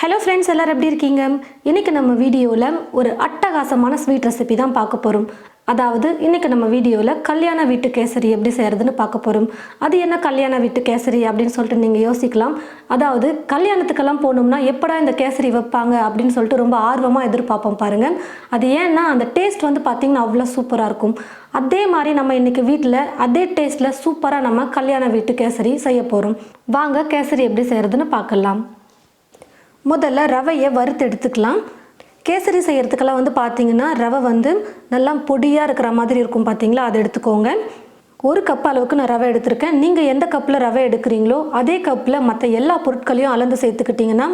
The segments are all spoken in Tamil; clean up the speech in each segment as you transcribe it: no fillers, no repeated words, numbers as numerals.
ஹலோ ஃப்ரெண்ட்ஸ், எல்லாரும் எப்படி இருக்கீங்க? இன்றைக்கி நம்ம வீடியோவில் ஒரு அட்டகாசமான ஸ்வீட் ரெசிபி தான் பார்க்க போகிறோம். அதாவது இன்றைக்கி நம்ம வீடியோவில் கல்யாண வீட்டு கேசரி எப்படி செய்கிறதுன்னு பார்க்க போகிறோம். அது என்ன கல்யாண வீட்டு கேசரி அப்படின்னு சொல்லிட்டு நீங்கள் யோசிக்கலாம். அதாவது கல்யாணத்துக்கெல்லாம் போகணும்னா எப்படா இந்த கேசரி வைப்பாங்க அப்படின்னு சொல்லிட்டு ரொம்ப ஆர்வமாக எதிர்பார்ப்போம் பாருங்கள். அது ஏன்னா அந்த டேஸ்ட் வந்து பார்த்திங்கன்னா அவ்வளோ சூப்பராக இருக்கும். அதே மாதிரி நம்ம இன்றைக்கி வீட்டில் அதே டேஸ்ட்டில் சூப்பராக நம்ம கல்யாண வீட்டு கேசரி செய்ய போகிறோம். வாங்க கேசரி எப்படி செய்கிறதுன்னு பார்க்கலாம். முதல்ல ரவையை வறுத்து எடுத்துக்கலாம். கேசரி செய்கிறதுக்கெல்லாம் வந்து பார்த்திங்கன்னா ரவை வந்து நல்லா பொடியாக இருக்கிற மாதிரி இருக்கும் பார்த்திங்களா, அதை எடுத்துக்கோங்க. ஒரு கப் அளவுக்கு நான் ரவை எடுத்திருக்கேன். நீங்கள் எந்த கப்பில் ரவை எடுக்கிறீங்களோ அதே கப்பில் மற்ற எல்லா பொருட்களையும் அளந்து சேர்த்துக்கிட்டிங்கன்னா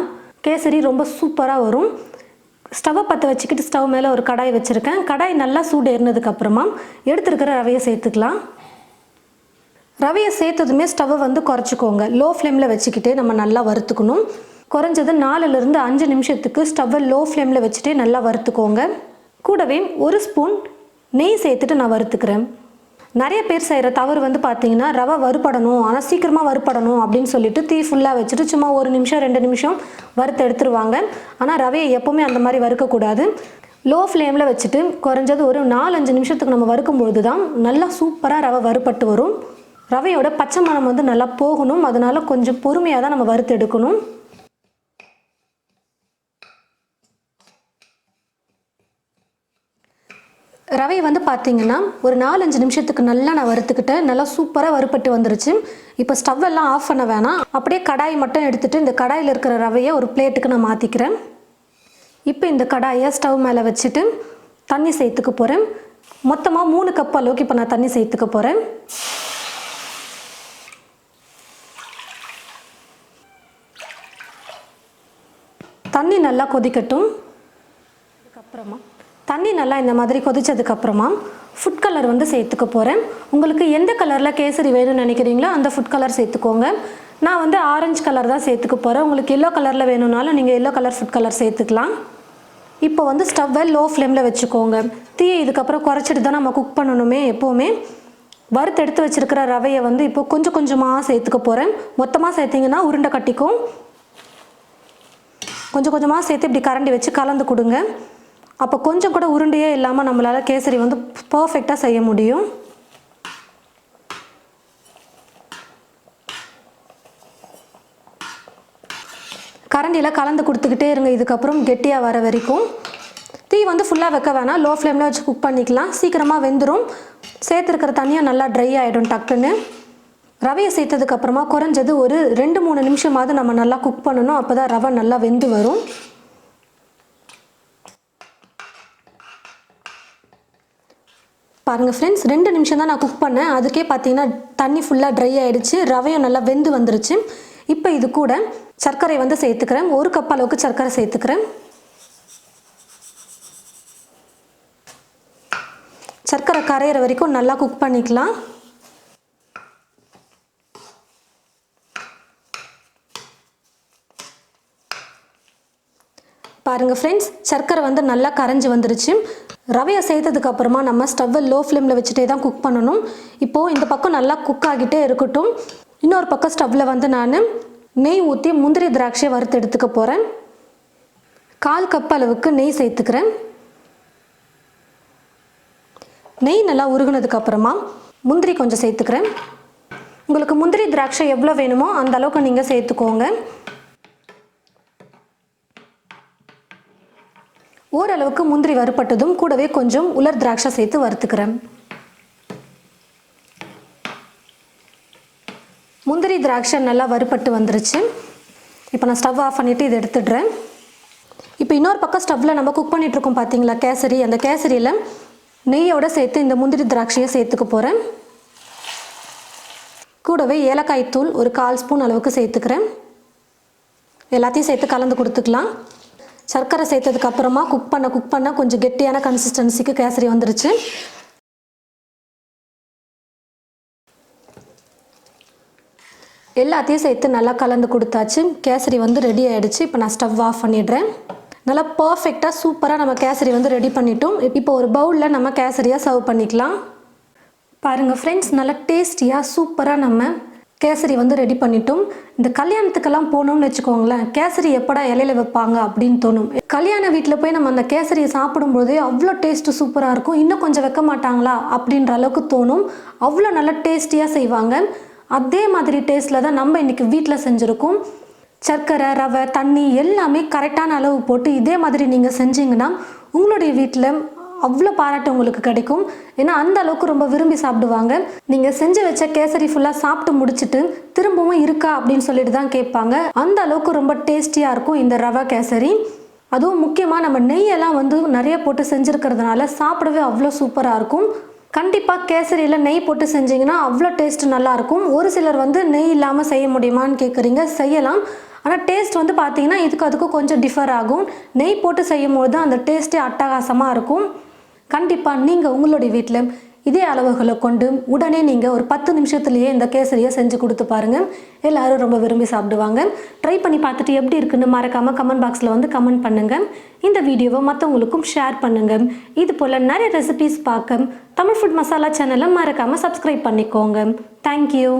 கேசரி ரொம்ப சூப்பராக வரும். ஸ்டவ்வை பற்ற வச்சுக்கிட்டு ஸ்டவ் மேலே ஒரு கடாய் வச்சுருக்கேன். கடாய் நல்லா சூடு ஏறினதுக்கப்புறமா எடுத்துருக்கிற ரவையை சேர்த்துக்கலாம். ரவையை சேர்த்ததுமே ஸ்டவ்வை வந்து குறைச்சிக்கோங்க. லோ ஃப்ளேமில் வச்சுக்கிட்டே நம்ம நல்லா வறுத்துக்கணும். குறைஞ்சது 4லிருந்து 5 நிமிஷத்துக்கு ஸ்டவ்வை லோ ஃப்ளேமில் வச்சுட்டே நல்லா வறுத்துக்கோங்க. கூடவே ஒரு ஸ்பூன் நெய் சேர்த்துட்டு நான் வறுத்துக்கிறேன். நிறைய பேர் செய்கிற தவறு வந்து பார்த்திங்கன்னா ரவை வறுப்படணும், ஆனால் சீக்கிரமாக வறுப்படணும் அப்படின்னு சொல்லிட்டு தீ ஃபுல்லாக வச்சுட்டு சும்மா 1 நிமிஷம் 2 நிமிஷம் வறுத்து எடுத்துருவாங்க. ஆனால் ரவையை எப்போவுமே அந்த மாதிரி வறுக்கக்கூடாது. லோ ஃப்ளேமில் வச்சுட்டு குறைஞ்சது ஒரு 4-5 நிமிஷத்துக்கு நம்ம வறுக்கும்பொழுது தான் நல்லா சூப்பராக ரவை வறுப்பட்டு வரும். ரவையோட பச்சை மணம் வந்து நல்லா போகணும். அதனால் கொஞ்சம் பொறுமையாக தான் நம்ம வறுத்து எடுக்கணும். ரவை வந்து பார்த்திங்கன்னா ஒரு 4-5 நிமிஷத்துக்கு நல்லா நான் வறுத்துக்கிட்டேன். நல்லா சூப்பராக வறுப்பட்டு வந்துருச்சு. இப்போ ஸ்டவ் எல்லாம் ஆஃப் பண்ண வேணாம். அப்படியே கடாய் மட்டும் எடுத்துகிட்டு இந்த கடாயில் இருக்கிற ரவையை ஒரு பிளேட்டுக்கு நான் மாற்றிக்கிறேன். இப்போ இந்த கடாயை ஸ்டவ் மேலே வச்சுட்டு தண்ணி சேர்த்துக்க போகிறேன். மொத்தமாக 3 கப் அளவுக்கு இப்போ நான் தண்ணி சேர்த்துக்க போகிறேன். தண்ணி நல்லா கொதிக்கட்டும். அதுக்கப்புறமா தண்ணி நல்லா இந்த மாதிரி கொதிச்சதுக்கப்புறமா ஃபுட் கலர் வந்து சேர்த்துக்க போகிறேன். உங்களுக்கு எந்த கலரில் கேசரி வேணும்னு நினைக்கிறீங்களோ அந்த ஃபுட் கலர் சேர்த்துக்கோங்க. நான் வந்து ஆரஞ்சு கலர் தான் சேர்த்துக்க போகிறேன். உங்களுக்கு எல்லோ கலரில் வேணும்னாலும் நீங்கள் எல்லோ கலர் ஃபுட் கலர் சேர்த்துக்கலாம். இப்போ வந்து ஸ்டவ்வை லோ ஃப்ளேமில் வச்சுக்கோங்க. தீயை இதுக்கப்புறம் குறைச்சிட்டு தான் நம்ம குக் பண்ணணுமே. எப்போவுமே வறுத்து எடுத்து வச்சுருக்கிற ரவையை வந்து இப்போ கொஞ்சம் கொஞ்சமாக சேர்த்துக்க போகிறேன். மொத்தமாக சேர்த்திங்கன்னா உருண்டை கட்டிக்கும். கொஞ்சம் கொஞ்சமாக சேர்த்து இப்படி கரண்டி வச்சு கலந்து கொடுங்க. அப்போ கொஞ்சம் கூட உருண்டையே இல்லாமல் நம்மளால் கேசரி வந்து பர்ஃபெக்டாக செய்ய முடியும். கரண்டியில் கலந்து கொடுத்துக்கிட்டே இருங்க. இதுக்கப்புறம் கெட்டியாக வர வரைக்கும். தீ வந்து ஃபுல்லாக வைக்க வேணாம். லோ ஃப்ளேமில் வச்சு குக் பண்ணிக்கலாம். சீக்கிரமாக வெந்துடும். சேர்த்துருக்கிற தண்ணியாக நல்லா ட்ரை ஆகிடும் டக்குன்னு. ரவையை சேர்த்ததுக்கப்புறமா குறைஞ்சது ஒரு 2-3 நிமிஷமாவது நம்ம நல்லா குக் பண்ணணும். அப்போ தான் ரவை நல்லா வெந்து வரும். பாருங்கள் ஃப்ரெண்ட்ஸ், 2 நிமிஷம் தான் நான் குக் பண்ணேன். அதுக்கே பார்த்தீங்கன்னா தண்ணி ஃபுல்லாக ட்ரை ஆகிடுச்சு. ரவையும் நல்லா வெந்து வந்துருச்சு. இப்போ இது கூட சர்க்கரை வந்து சேர்த்துக்கிறேன். 1 கப் அளவுக்கு சர்க்கரை சேர்த்துக்கிறேன். சர்க்கரை கரையிற வரைக்கும் நல்லா குக் பண்ணிக்கலாம். பாருங்கள் ஃப்ரெண்ட்ஸ், சர்க்கரை வந்து நல்லா கரைஞ்சி வந்துருச்சு. ரவையை சேர்த்ததுக்கப்புறமா நம்ம ஸ்டவ்வை லோ ஃப்ளேமில் வச்சுட்டே தான் குக் பண்ணணும். இப்போது இந்த பக்கம் நல்லா குக் ஆகிட்டே இருக்கட்டும். இன்னொரு பக்கம் ஸ்டவ்வில் வந்து நான் நெய் ஊற்றி முந்திரி திராட்சையை வறுத்து எடுத்துக்க போகிறேன். 1/4 கப் அளவுக்கு நெய் சேர்த்துக்கிறேன். நெய் நல்லா உருகுனதுக்கப்புறமா முந்திரி கொஞ்சம் சேர்த்துக்கிறேன். உங்களுக்கு முந்திரி திராட்சை எவ்வளோ வேணுமோ அந்த அளவுக்கு நீங்கள் சேர்த்துக்கோங்க. ஓரளவுக்கு முந்திரி வறுப்பட்டதும் கூடவே கொஞ்சம் உலர் திராட்சை சேர்த்து வறுத்துக்கிறேன். முந்திரி திராட்சை நல்லா வறுப்பட்டு வந்துருச்சு. இப்போ நான் ஸ்டவ் ஆஃப் பண்ணிவிட்டு இதை எடுத்துடுறேன். இப்போ இன்னொரு பக்கம் ஸ்டவ்வில் நம்ம குக் பண்ணிகிட்ருக்கோம் பார்த்தீங்களா கேசரி. அந்த கேசரியில் நெய்யோடு சேர்த்து இந்த முந்திரி திராட்சையை சேர்த்துக்க போகிறேன். கூடவே ஏலக்காய் தூள் ஒரு 1/4 ஸ்பூன் அளவுக்கு சேர்த்துக்கிறேன். எல்லாத்தையும் சேர்த்து கலந்து கொடுத்துக்கலாம். சர்க்கரை சேர்த்ததுக்கப்புறமா குக் பண்ண கொஞ்சம் கெட்டியான கன்சிஸ்டன்சிக்கு கேசரி வந்துருச்சு. எல்லாத்தையும் சேர்த்து நல்லா கலந்து கொடுத்தாச்சு. கேசரி வந்து ரெடி ஆகிடுச்சு. இப்போ நான் ஸ்டவ் ஆஃப் பண்ணிடுறேன். நல்லா பர்ஃபெக்டாக சூப்பராக நம்ம கேசரி வந்து ரெடி பண்ணிட்டோம். இப்போ ஒரு பவுலில் நம்ம கேசரியாக சர்வ் பண்ணிக்கலாம். பாருங்கள் ஃப்ரெண்ட்ஸ், நல்லா டேஸ்டியாக சூப்பராக நம்ம கேசரி வந்து ரெடி பண்ணிட்டோம். இந்த கல்யாணத்துக்கெல்லாம் போனோம்னு வச்சுக்கோங்களேன், கேசரி எப்படா இலையில வைப்பாங்க அப்படின்னு தோணும். கல்யாண வீட்டில் போய் நம்ம அந்த கேசரியை சாப்பிடும்போதே அவ்வளோ டேஸ்ட்டு சூப்பராக இருக்கும். இன்னும் கொஞ்சம் வைக்க மாட்டாங்களா அப்படின்ற அளவுக்கு தோணும். அவ்வளோ நல்லா டேஸ்டியாக செய்வாங்க. அதே மாதிரி டேஸ்ட்டில் தான் நம்ம இன்றைக்கி வீட்டில் செஞ்சுருக்கோம். சர்க்கரை, ரவை, தண்ணி எல்லாமே கரெக்டான அளவு போட்டு இதே மாதிரி நீங்கள் செஞ்சீங்கன்னா உங்களுடைய வீட்டில் அவ்வளோ பாராட்டு உங்களுக்கு கிடைக்கும். ஏன்னா அந்த அளவுக்கு ரொம்ப விரும்பி சாப்பிடுவாங்க. நீங்கள் செஞ்சு வச்ச கேசரி ஃபுல்லாக சாப்பிட்டு முடிச்சுட்டு திரும்பவும் இருக்கா அப்படின்னு சொல்லிட்டு தான் கேட்பாங்க. அந்த அளவுக்கு ரொம்ப டேஸ்டியாக இருக்கும் இந்த ரவா கேசரி. அதுவும் முக்கியமாக நம்ம நெய்யெல்லாம் வந்து நிறைய போட்டு செஞ்சுருக்கிறதுனால சாப்பிடவே அவ்வளோ சூப்பராக இருக்கும். கண்டிப்பாக கேசரியில் நெய் போட்டு செஞ்சிங்கன்னா அவ்வளோ டேஸ்ட் நல்லாயிருக்கும். ஒரு சிலர் வந்து நெய் இல்லாமல் செய்ய முடியுமான்னு கேட்குறீங்க, செய்யலாம். ஆனால் டேஸ்ட் வந்து பார்த்தீங்கன்னா அதுக்கும் கொஞ்சம் டிஃபர் ஆகும். நெய் போட்டு செய்யும் போது தான் அந்த டேஸ்ட்டே அட்டகாசமாக இருக்கும். கண்டிப்பாக நீங்கள் உங்களுடைய வீட்டில் இதே அளவுகளை கொண்டு உடனே நீங்கள் ஒரு 10 நிமிஷத்துலேயே இந்த கேசரியை செஞ்சு கொடுத்து பாருங்கள். எல்லோரும் ரொம்ப விரும்பி சாப்பிடுவாங்க. ட்ரை பண்ணி பார்த்துட்டு எப்படி இருக்குன்னு மறக்காமல் கமெண்ட் பாக்ஸில் வந்து கமெண்ட் பண்ணுங்கள். இந்த வீடியோவை மற்றவங்களுக்கும் ஷேர் பண்ணுங்கள். இது போல் நிறைய ரெசிபீஸ் பார்க்க தமிழ் ஃபுட் மசாலா சேனலை மறக்காமல் சப்ஸ்கிரைப் பண்ணிக்கோங்க. தேங்க்யூ.